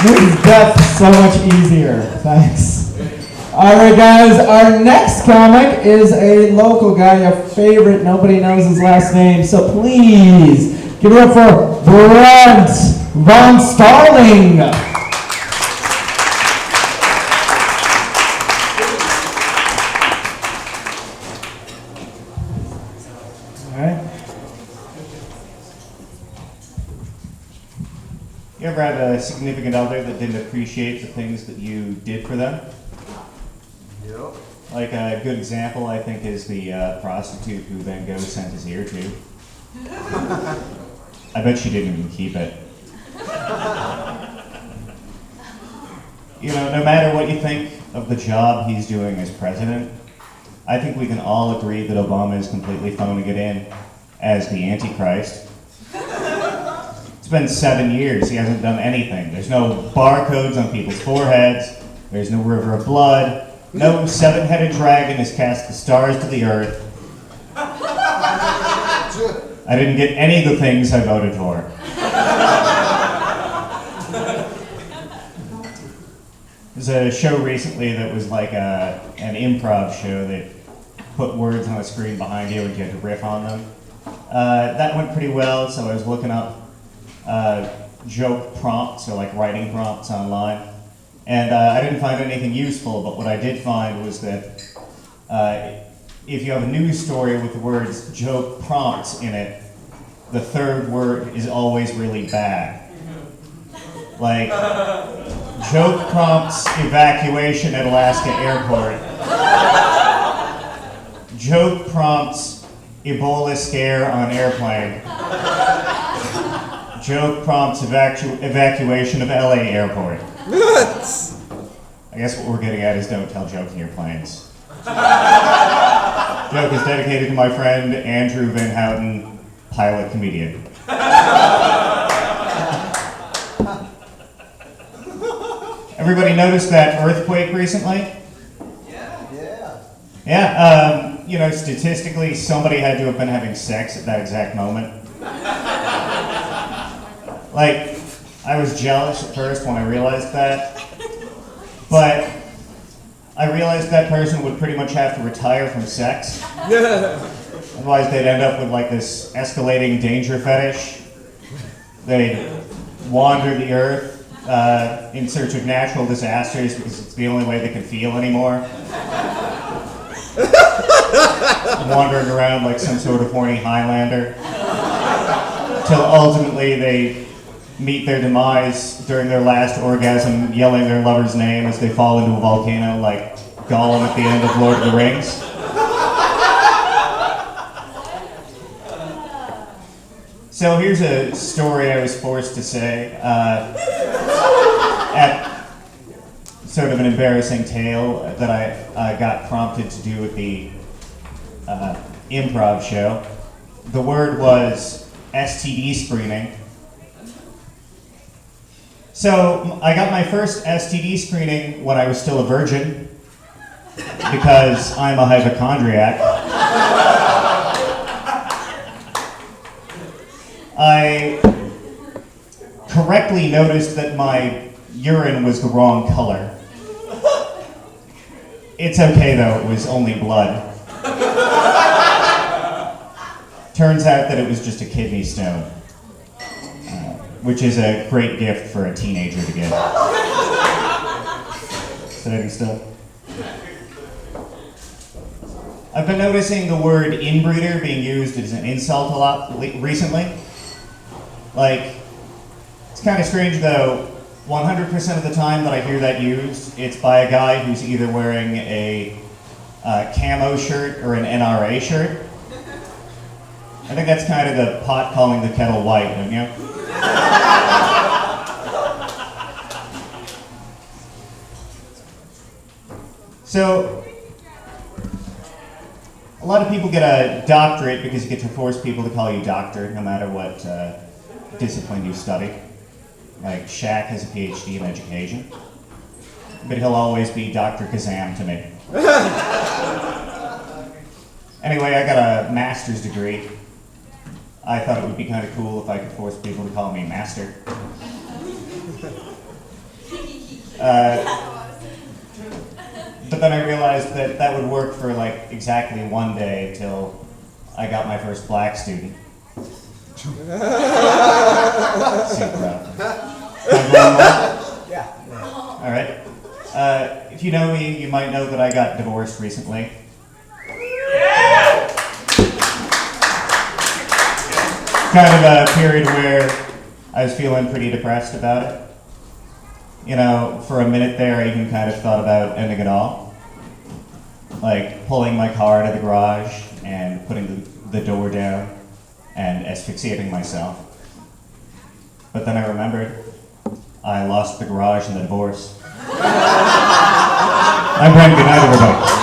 Makes death so much easier. Thanks. All right, guys. Our next comic is a local guy, a favorite. Nobody knows his last name, so please give it up for Brent Von Starling. All right. You ever had a significant other that didn't appreciate the things that you did for them? Yep. Like a good example, I think, is the prostitute who Van Gogh sent his ear to. I bet she didn't even keep it. You know, no matter what you think of the job he's doing as president, I think we can all agree that Obama is completely phoning it in as the Antichrist. It's been 7 years, he hasn't done anything. There's no barcodes on people's foreheads, there's no river of blood, no seven-headed dragon has cast the stars to the earth. I didn't get any of the things I voted for. There's a show recently that was like an improv show that put words on a screen behind you and you had to riff on them. That went pretty well, so I was looking up joke prompts, or like writing prompts online. And I didn't find anything useful, but what I did find was that if you have a news story with the words joke prompts in it, the third word is always really bad. Like, joke prompts evacuation at Alaska airport. Joke prompts Ebola scare on airplane. Joke prompts evacuation of LA airport. I guess what we're getting at is don't tell jokes in your planes. Joke is dedicated to my friend Andrew Van Houten, pilot comedian. Everybody noticed that earthquake recently? Yeah, you know, statistically, somebody had to have been having sex at that exact moment. Like, I was jealous at first when I realized that, but I realized that person would pretty much have to retire from sex. Otherwise, they'd end up with like this escalating danger fetish. They'd wander the earth in search of natural disasters because it's the only way they can feel anymore. Wandering around like some sort of horny Highlander. Till ultimately they meet their demise during their last orgasm, yelling their lover's name as they fall into a volcano like Gollum at the end of Lord of the Rings. So here's a story I was forced to say at sort of an embarrassing tale that I got prompted to do at the improv show. The word was STD screening. So I got my first STD screening when I was still a virgin because I'm a hypochondriac. I correctly noticed that my urine was the wrong color. It's okay though, it was only blood. Turns out that it was just a kidney stone, which is a great gift for a teenager to get. Sitting still. I've been noticing the word inbreeder being used as an insult a lot recently. Like, it's kind of strange though, 100% of the time that I hear that used, it's by a guy who's either wearing a camo shirt or an NRA shirt. I think that's kind of the pot calling the kettle white, don't you? So, a lot of people get a doctorate because you get to force people to call you doctor no matter what discipline you study. Like Shaq has a PhD in education, but he'll always be Dr. Kazam to me. Anyway, I got a master's degree. I thought it would be kind of cool if I could force people to call me master. But then I realized that that would work for like exactly one day till I got my first black student. Super rough. Yeah. All right. If you know me, you might know that I got divorced recently. Kind of a period where I was feeling pretty depressed about it. You know, for a minute there, I even kind of thought about ending it all. Like pulling my car to the garage and putting the door down and asphyxiating myself. But then I remembered I lost the garage in the divorce. I'm Brent. Good night, everybody.